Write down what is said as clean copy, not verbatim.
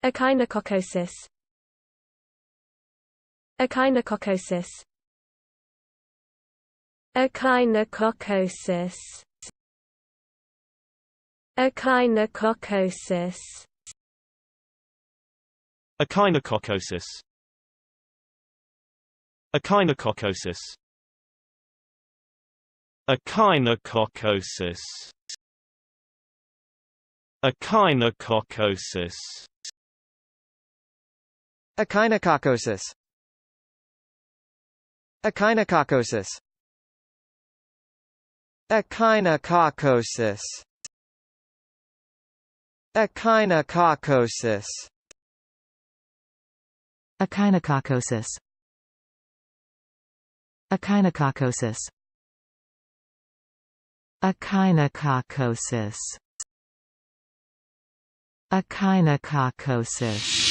Echinococcosis. Echinococcosis. Echinococcosis. Echinococcosis. Echinococcosis. Echinococcosis. Echinococcosis. Echinococcosis. Echinococcosis. Echinococcosis. Echinococcosis. Echinococcosis. Echinococcosis. Echinococcosis. Echinococcosis. Echinococcosis.